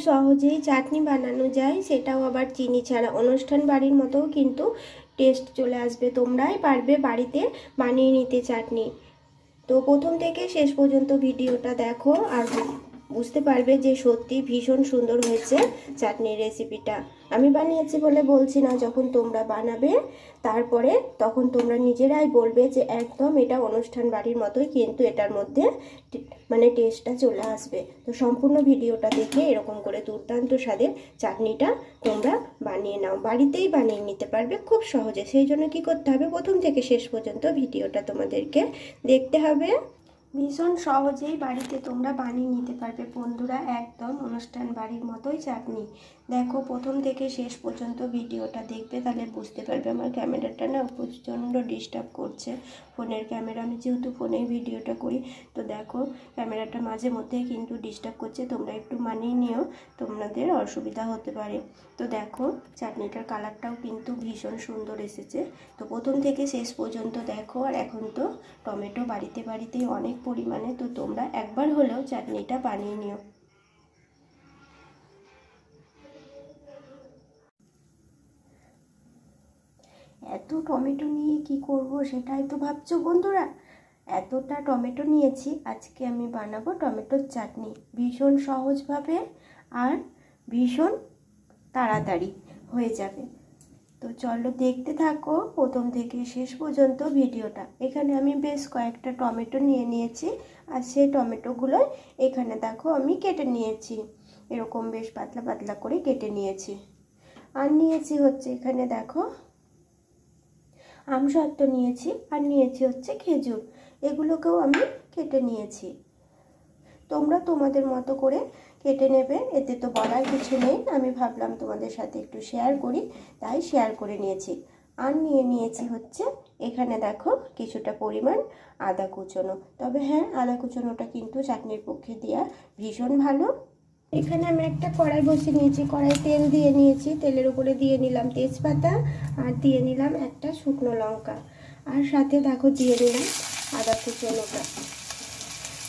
সহজেই চাটনি বানানো যায়, সেটাও আবার চিনি ছাড়া। অনুষ্ঠান বাড়ির মতো কিন্তু টেস্ট চলে আসবে। তোমরাই পারবে বাড়িতে বানিয়ে নিতে চাটনি। তো প্রথম থেকে শেষ পর্যন্ত ভিডিওটা দেখো আর বুঝতে পারবে যে সত্যি ভীষণ সুন্দর হয়েছে চাটনির রেসিপিটা। আমি বানিয়েছি বলে বলছি না, যখন তোমরা বানাবে তারপরে তখন তোমরা নিজেরাই বলবে যে একদম এটা অনুষ্ঠান বাড়ির মতোই, কিন্তু এটার মধ্যে মানে টেস্টটা চলে আসবে। তো সম্পূর্ণ ভিডিওটা দেখে এরকম করে দুর্দান্ত স্বাদের চাটনিটা তোমরা বানিয়ে নাও, বাড়িতেই বানিয়ে নিতে পারবে খুব সহজে। সেই জন্য কি করতে হবে, প্রথম থেকে শেষ পর্যন্ত ভিডিওটা তোমাদেরকে দেখতে হবে। ভীষণ সহজেই বাড়িতে তোমরা বানিয়ে নিতে পারবে বন্ধুরা, একদম অনুষ্ঠান বাড়ির মতোই চাটনি। দেখো প্রথম থেকে শেষ পর্যন্ত ভিডিওটা দেখবে, তাহলে বুঝতে পারবে। আমার ক্যামেরাটা না প্রচণ্ড ডিস্টার্ব করছে, ফোনের ক্যামেরা, আমি যেহেতু ফোনেই ভিডিওটা করি। তো দেখো ক্যামেরাটা মাঝে মধ্যে কিন্তু ডিস্টার্ব করছে, তোমরা একটু মানিয়ে নিও, তোমাদের অসুবিধা হতে পারে। তো দেখো চাটনিটার কালারটাও কিন্তু ভীষণ সুন্দর এসেছে। তো প্রথম থেকে শেষ পর্যন্ত দেখো। আর এখন তো টমেটো বাড়িতে বাড়িতেই অনেক পরিমাণে, তো তোমরা একবার হলেও চাটনিটা বানিয়ে নিও। এত টমেটো নিয়ে কি করব সেটাই তো ভাবছো বন্ধুরা। এতটা টমেটো নিয়েছি, আজকে আমি বানাবো টমেটোর চাটনি, ভীষণ সহজভাবে আর ভীষণ তাড়াতাড়ি হয়ে যাবে। তো চলো দেখতে থাকো প্রথম থেকে শেষ পর্যন্ত ভিডিওটা। এখানে আমি বেশ কয়েকটা টমেটো নিয়ে নিয়েছি, আর সেই টমেটোগুলো এখানে দেখো আমি কেটে নিয়েছি, এরকম বেশ পাতলা পাতলা করে কেটে নিয়েছি। আর নিয়েছি হচ্ছে এখানে দেখো আমসত্ত্ব নিয়েছি, আর নিয়েছি হচ্ছে খেজুর, এগুলোকেও আমি কেটে নিয়েছি। তোমরা তোমাদের মতো করে কেটে নেবে, এতে তো বলার কিছু নেই। আমি ভাবলাম তোমাদের সাথে একটু শেয়ার করি, তাই শেয়ার করে নিয়েছি। আর নিয়ে নিয়েছি হচ্ছে এখানে দেখো কিছুটা পরিমাণ আদা কুচনো। তবে হ্যাঁ, আদা কুচনোটা কিন্তু চাটনির পক্ষে দেওয়া ভীষণ ভালো। এখানে আমি একটা কড়াই বসিয়ে নিয়েছি, কড়াই তেল দিয়ে নিয়েছি, তেলের উপরে দিয়ে নিলাম তেজপাতা, আর দিয়ে নিলাম একটা শুকনো লঙ্কা, আর সাথে দেখো দিয়ে নিলাম আদা কুচনোটা।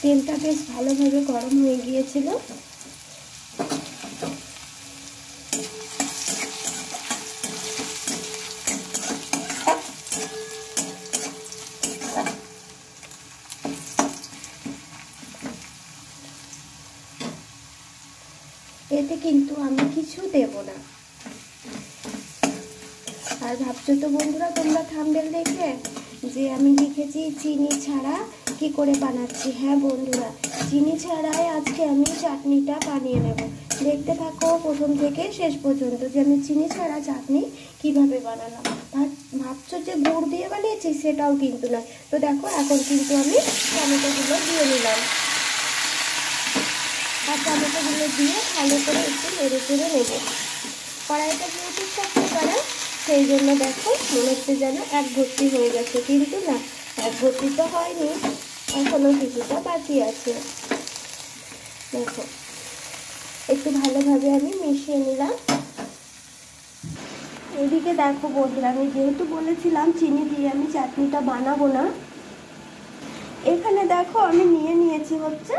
তেলটা বেশ ভালোভাবে গরম হয়ে গিয়েছিল। এতে কিন্তু আমি কিছু দেব না। আর ভাবছো তো বন্ধুরা তোমরা থাম্বনেল দেখে যে আমি লিখেছি চিনি ছাড়া কি করে বানাচ্ছি। হ্যাঁ বন্ধুরা, চিনি ছাড়াই আজকে আমি চাটনিটা বানিয়ে নেব। দেখতে থাকো প্রথম থেকে শেষ পর্যন্ত যে আমি চিনি ছাড়া চাটনি কিভাবে বানালাম। ভাবছো যে গুড় দিয়ে বানিয়েছি, সেটাও কিন্তু নয়। তো দেখো এখন কিন্তু আমি টমেটোগুলো দিয়ে নিলাম, আর টমেটোগুলো দিয়ে ভালো করে একটু নেড়ে চেড়ে নেব। কড়াইটা যেহেতু শক্ত কড়াই, সেই জন্য দেখো মনে হচ্ছে যেন এক ভর্তি হয়ে গেছে, কিন্তু না, এক ভর্তি তো হয়নি, এখনো কিছুটা বাকি আছে। দেখো একটু ভালোভাবে আমি মিশিয়ে নিলাম। এদিকে দেখো বন্ধুরা, আমি যেহেতু বলেছিলাম চিনি দিয়ে আমি চাটনিটা বানাবো না, এখানে দেখো আমি নিয়ে নিয়েছি হচ্ছে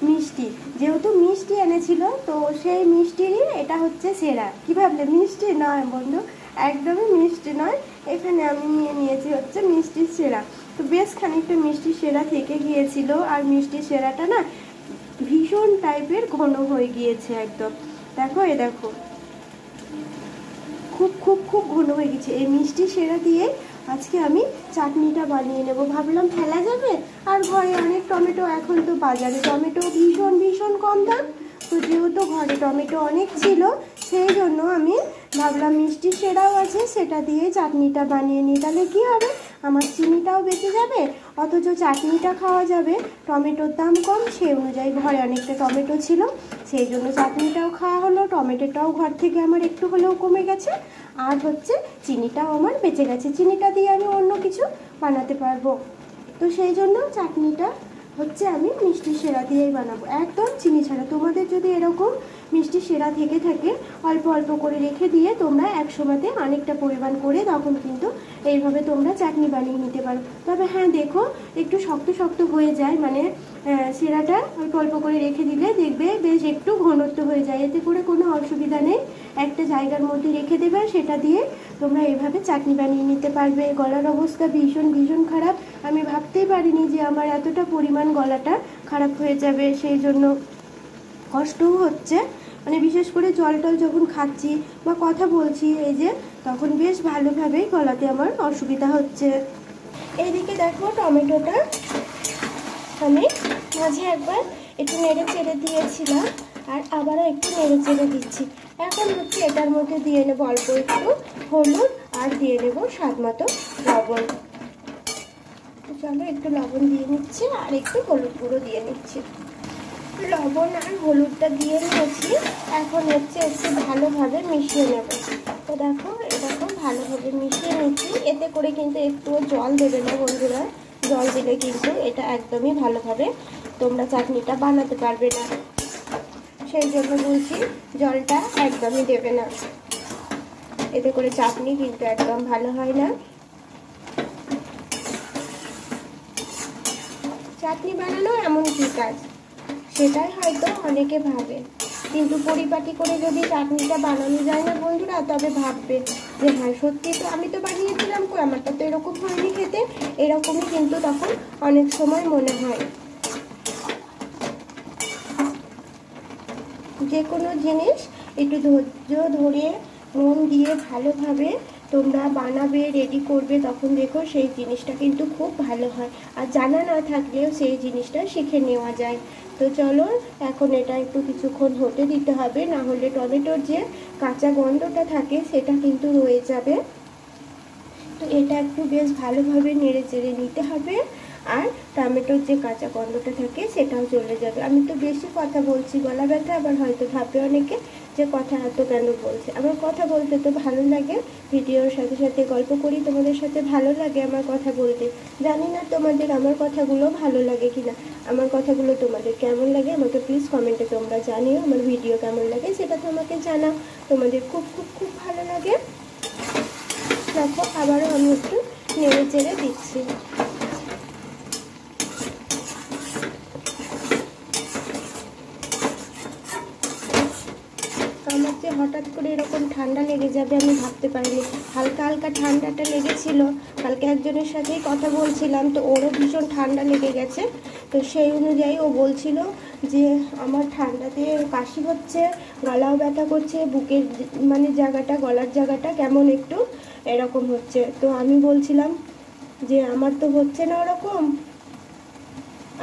মিষ্টি। যেহেতু মিষ্টি এনেছিল, তো সেই মিষ্টিরই এটা হচ্ছে সেরা। কি ভাবলে মিষ্টি নয় বন্ধু, একদমই মিষ্টি নয়। এখানে আমি নিয়ে নিয়েছি হচ্ছে মিষ্টির সেরা। তো বেশ খানিকটা মিষ্টির সেরা থেকে গিয়েছিল, আর মিষ্টির সেরাটা না ভীষণ টাইপের ঘন হয়ে গিয়েছে একদম। দেখো দেখো খুব খুব খুব ঘন হয়ে গেছে। এই মিষ্টি সেরা দিয়ে আজকে আমি চাটনিটা বানিয়ে নেব। ভাবলাম ফেলা যাবে, আর ঘরে অনেক টমেটো, এখন তো বাজারে টমেটো ভীষণ ভীষণ কম দাম। তো যেহেতু ঘরে টমেটো অনেক ছিল, সেই জন্য আমি ভাবলাম মিষ্টি সেরাও আছে, সেটা দিয়ে চাটনিটা বানিয়ে নিই। তাহলে কী হবে, আমার চিনিটাও বেঁচে যাবে, অথচ চাটনিটা খাওয়া যাবে। টমেটোর দাম কম, সেই অনুযায়ী ঘরে অনেকটা টমেটো ছিল, সেই জন্য চাটনিটাও খাওয়া হলো, টমেটোটাও ঘর থেকে আমার একটু হলেও কমে গেছে, আর হচ্ছে চিনিটাও আমার বেঁচে গেছে। চিনিটা দিয়ে আমি অন্য কিছু বানাতে পারবো। তো সেই জন্য চাটনিটা হচ্ছে আমি মিষ্টি সেরা দিয়েই বানাবো, একদম চিনি ছাড়া। তোমাদের যদি এরকম মিষ্টি সেরা থেকে থাকে অল্প অল্প করে রেখে দিয়ে তোমরা একসময়তে অনেকটা পরিমাণ করে তখন কিন্তু এইভাবে তোমরা চাটনি বানিয়ে নিতে পারো। তবে হ্যাঁ দেখো একটু শক্ত শক্ত হয়ে যায়, মানে সেরাটা অল্প অল্প করে রেখে দিলে দেখবে বেশ একটু ঘনত্ব হয়ে যায়, এতে করে কোনো অসুবিধা নেই। একটা জায়গার মধ্যে রেখে দেবে, সেটা দিয়ে তোমরা এইভাবে চাটনি বানিয়ে নিতে পারবে। গলার অবস্থা ভীষণ ভীষণ খারাপ, আমি ভাবতেই পারিনি যে আমার এতটা পরিমাণ গলাটা খারাপ হয়ে যাবে, সেই জন্য কষ্টও হচ্ছে। মানে বিশেষ করে জল টল যখন খাচ্ছি বা কথা বলছি এই যে, তখন বেশ ভালোভাবেই গলাতে আমার অসুবিধা হচ্ছে। এইদিকে দেখো টমেটোটা আমি মাঝে একবার একটু নেড়ে চেড়ে দিয়েছিলাম, আর আবারও একটু নেড়ে চেড়ে দিচ্ছি। এখন হচ্ছে এটার মধ্যে দিয়ে নেবো অল্প একটু হলুদ আর দিয়ে নেবো স্বাদ মতো লবণ। চলো একটু লবণ দিয়ে নিচ্ছি আর একটু হলুদ গুঁড়ো দিয়ে নিচ্ছি। লবণ আর হলুদটা দিয়ে নিয়েছি, এখন হচ্ছে একটু ভালোভাবে মিশিয়ে নেব। তো দেখো এরকম ভালোভাবে মিশিয়ে নিচ্ছি, এতে করে কিন্তু একটুও জল দেবে না বন্ধুরা, জল দিলে কিন্তু এটা একদমই ভালোভাবে তোমরা চাটনিটা বানাতে পারবে না, সেই জন্য বলছি জলটা একদমই দেবে না, এতে করে চাটনি কিন্তু একদম ভালো হয় না। চাটনি বানানো এমন কি কাজ, সেটাই হয়তো অনেকে ভাবে, কিন্তু পরিপাটি করে যদি চাটনিটা বানানো যায় না বন্ধুরা, তবে ভাববে যে হ্যাঁ সত্যি তো আমি তো বানিয়েছিলাম, আমারটা তো এরকম হয়নি খেতে, এরকমই কিন্তু তখন অনেক সময় মনে হয়। যে কোনো জিনিস একটু ধৈর্য ধরে মন দিয়ে ভালোভাবে তোমরা বানাবে, রেডি করবে, তখন দেখো সেই জিনিসটা কিন্তু খুব ভালো হয়। আর জানা না থাকলেও সেই জিনিসটা শিখে নেওয়া যায়। তো চলো এখন এটা একটু কিছুক্ষণ হতে দিতে হবে, না হলে টমেটোর যে কাঁচা গন্ধটা থাকে সেটা কিন্তু রয়ে যাবে। তো এটা একটু বেশ ভালোভাবে নেড়ে চেড়ে নিতে হবে, আর টমেটোর যে কাঁচা গন্ধটা থাকে সেটাও চলে যাবে। আমি তো বেশি কথা বলছি, গলা ব্যথা, আবার হয়তো ভাববে অনেকে যে কথা এত কেন বলছে। আমার কথা বলতে তো ভালো লাগে, ভিডিওর সাথে সাথে গল্প করি, তোমাদের সাথে ভালো লাগে আমার কথা বলতে। জানি না তোমাদের আমার কথাগুলো ভালো লাগে কিনা, আমার কথাগুলো তোমাদের কেমন লাগে আমাকে প্লিজ কমেন্টে তোমরা জানিও। আমার ভিডিও কেমন লাগে সেটা তো আমাকে জানাও, তোমাদের খুব খুব খুব ভালো লাগে। দেখো আবারও আমি একটু নেড়ে চেড়ে দিচ্ছি। আমার যে হঠাৎ করে এরকম ঠান্ডা লেগে যাবে আমি ভাবতে পারিনি। হালকা হালকা ঠান্ডাটা লেগেছিল, কালকে একজনের সাথেই কথা বলছিলাম, তো ওরও ভীষণ ঠান্ডা লেগে গেছে। তো সেই অনুযায়ী ও বলছিল যে আমার ঠান্ডাতে কাশি হচ্ছে, গলাও ব্যথা করছে, বুকের মানে জায়গাটা, গলার জায়গাটা কেমন একটু এরকম হচ্ছে। তো আমি বলছিলাম যে আমার তো হচ্ছে না ওরকম,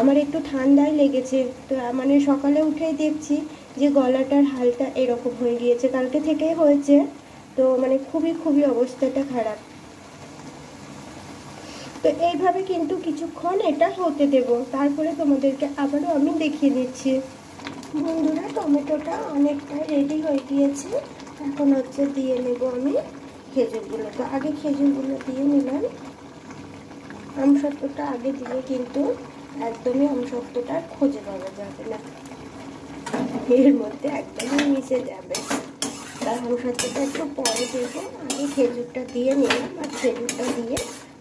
আমার একটু ঠান্ডাই লেগেছে। তো মানে সকালে উঠেই দেখছি যে গলাটার হালটা এরকম হয়ে গিয়েছে, কালকে থেকেই হয়েছে। তো মানে খুবই খুবই অবস্থাটা খারাপ। তো এইভাবে কিন্তু কিছুক্ষণ এটা হতে দেব, তারপরে তোমাদেরকে আবারও আমি দেখিয়ে দিচ্ছি। বন্ধুরা টমেটোটা অনেকটাই রেডি হয়ে গিয়েছে, এখন হচ্ছে দিয়ে নেব আমি খেজুরগুলো। তো আগে খেজুরগুলো দিয়ে নিলাম, আমসত্ত্বটা আগে দিলে কিন্তু একদমই আমসত্ত্বটা খুঁজে পাওয়া যাবে না, এর মধ্যে একদমই মিশে যাবে। তার আমসত্ত্বটা একটু পরে দেবো, আগে খেজুরটা দিয়ে নিলাম, আর খেজুরটা দিয়ে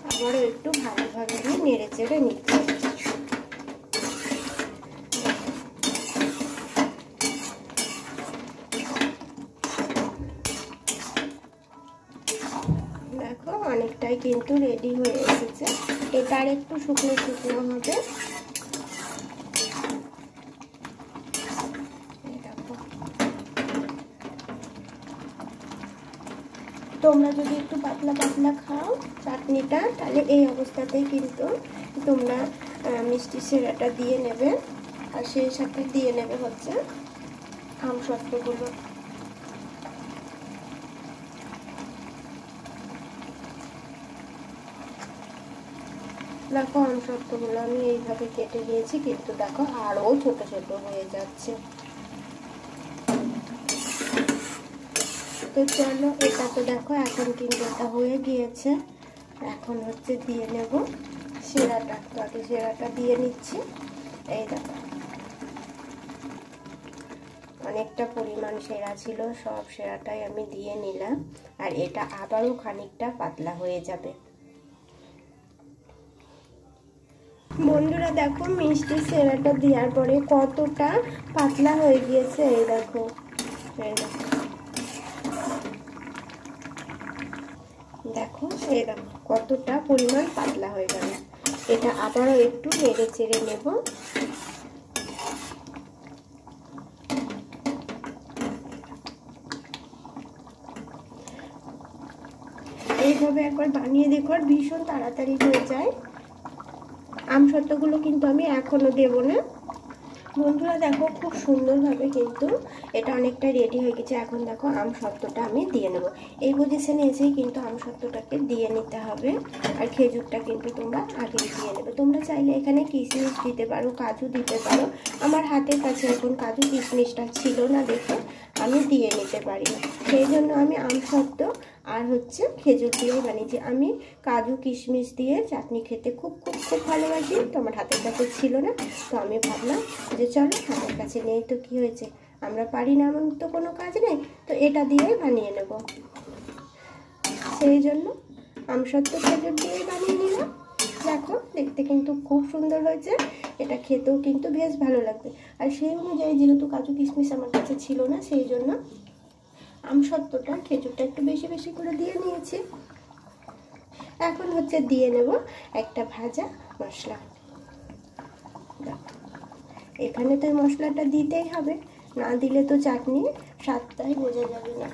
আবারও একটু ভালোভাবে নেড়ে চেড়ে নিচ্ছি। দেখো অনেকটাই কিন্তু রেডি হয়ে এসেছে, এটা আর একটু শুকনো শুকনো হবে। তোমরা যদি একটু পাতলা পাতলা খাও চাটনিটা, তাহলে এই অবস্থাতেই কিন্তু তোমরা মিষ্টি সেরাটা দিয়ে নেবে, আর সেই সাথে দিয়ে নেবে হচ্ছে আমসত্ত্বগুলো। দেখো আমসত্ত্বগুলো আমি এইভাবে কেটে নিয়েছি, কিন্তু দেখো আরও ছোট ছোট হয়ে যাচ্ছে। তো চলো এটা তো দেখো এখন কিন্তু এটা হয়ে গিয়েছে, এখন হচ্ছে দিয়ে নেব সেরাটা। তো আগে সেরাটা দিয়ে নিচ্ছি, এই দেখো অনেকটা পরিমাণ সেরা ছিল, সব সেরাটাই আমি দিয়ে নিলাম। আর এটা আবারও খানিকটা পাতলা হয়ে যাবে। বন্ধুরা দেখো মিষ্টির সেরাটা দেওয়ার পরে কতটা পাতলা হয়ে গিয়েছে। এই দেখো, এই দেখো, দেখো, এই দেখো কতটা পরিমাণ পাতলা হয়ে গেল। এটা আবারও একটু নেড়ে চেড়ে নেব। এইভাবে একবার বানিয়ে দেখো, আর ভীষণ তাড়াতাড়ি হয়ে যায়। আমসত্ত্বগুলো কিন্তু আমি এখনো দেব না। বন্ধুরা দেখো খুব সুন্দরভাবে কিন্তু এটা অনেকটা রেডি হয়ে গেছে। এখন দেখো আমসত্ত্বটা আমি দিয়ে নেব। এই পজিশনে এসেই কিন্তু আমসত্ত্বটাকে দিয়ে নিতে হবে। আর খেজুরটা কিন্তু তোমরা আগেই দিয়ে নেবে। তোমরা চাইলে এখানে কিশমিশ দিতে পারো, কাজু দিতে পারো। আমার হাতের কাছে এখন কাজু কিশমিশটা ছিল না দেখে আমি দিয়ে নিতে পারি না, সেই জন্য আমি আমসত্ত্ব আর হচ্ছে খেজুর দিয়েই বানিয়েছি। আমি কাজু কিশমিশ দিয়ে চাটনি খেতে খুব খুব খুব ভালোবাসি। তো আমার হাতের কাছে ছিল না, তো আমি ভাবলাম যে চলো হাতের কাছে নেই তো কি হয়েছে, আমরা পারি না এমন তো কোনো কাজ নেই, তো এটা দিয়েই বানিয়ে নেব। সেই জন্য আমসত্ত্ব খেজুর দিয়েই বানিয়ে নিলাম। দেখো দেখতে কিন্তু খুব সুন্দর হয়েছে, এটা খেতেও কিন্তু বেশ ভালো লাগবে। আর সেই অনুযায়ী যেহেতু কাজু কিশমিশ আমার কাছে ছিল না, সেই জন্য আমসত্ত্বটা খেজুরটা একটু বেশি বেশি করে দিয়ে নিয়েছি। এখন হচ্ছে দিয়ে নেব একটা ভাজা মশলা। এখানে তো এই মশলাটা দিতেই হবে, না দিলে তো চাটনি স্বাদটাই বোঝা যাবে না।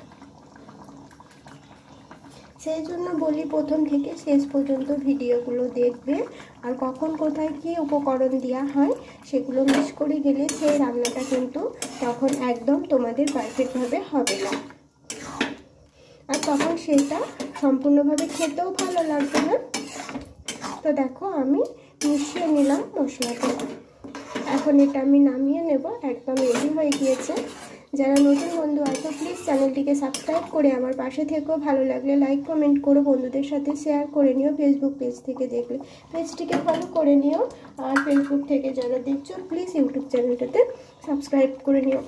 সেই জন্য বলি প্রথম থেকে শেষ পর্যন্ত ভিডিওগুলো দেখবে। আর কখন কোথায় কি উপকরণ দেওয়া হয় সেগুলো মিস করে গেলে সেই রান্নাটা কিন্তু তখন একদম তোমাদের পারফেক্টভাবে হবে না, আর তখন সেটা সম্পূর্ণভাবে খেতেও ভালো লাগবে না। তো দেখো আমি মিশিয়ে নিলাম মশলাটা। এখন এটা আমি নামিয়ে নেব, একদম রেডি হয়ে গিয়েছে। যারা নতুন বন্ধু আছো প্লিজ চ্যানেলটিকে সাবস্ক্রাইব করে আমার পাশে থেকো। ভালো লাগলে লাইক কমেন্ট করো, বন্ধুদের সাথে শেয়ার করে নিও। ফেসবুক পেজ থেকে দেখলে পেজটিকে ফলো করে নিও, আর ফেসবুক থেকে যারা দেখছো প্লিজ ইউটিউব চ্যানেলটাতে সাবস্ক্রাইব করে নিও।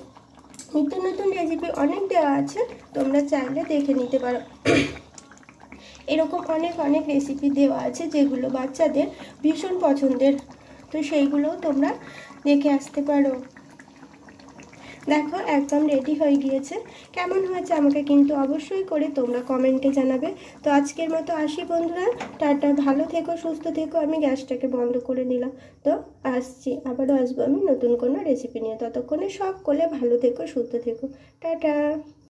নিত্য নতুন রেসিপি অনেক দেওয়া আছে, তোমরা চাইলে দেখে নিতে পারো। এরকম অনেক অনেক রেসিপি দেওয়া আছে যেগুলো বাচ্চাদের ভীষণ পছন্দের, তো সেইগুলোও তোমরা দেখে আসতে পারো। দেখো একদম রেডি হয়ে গিয়েছে। কেমন হয়েছে আমাকে কিন্তু অবশ্যই করে তোমরা কমেন্টে জানাবে। তো আজকের মতো আসি বন্ধুরা, টাটা, ভালো থেকো, সুস্থ থেকো। আমি গ্যাসটাকে বন্ধ করে নিলাম। তো আসছি, আবারও আসবো আমি নতুন কোনো রেসিপি নিয়ে। ততক্ষণে সকলে ভালো থেকো, সুস্থ থেকো, টাটা।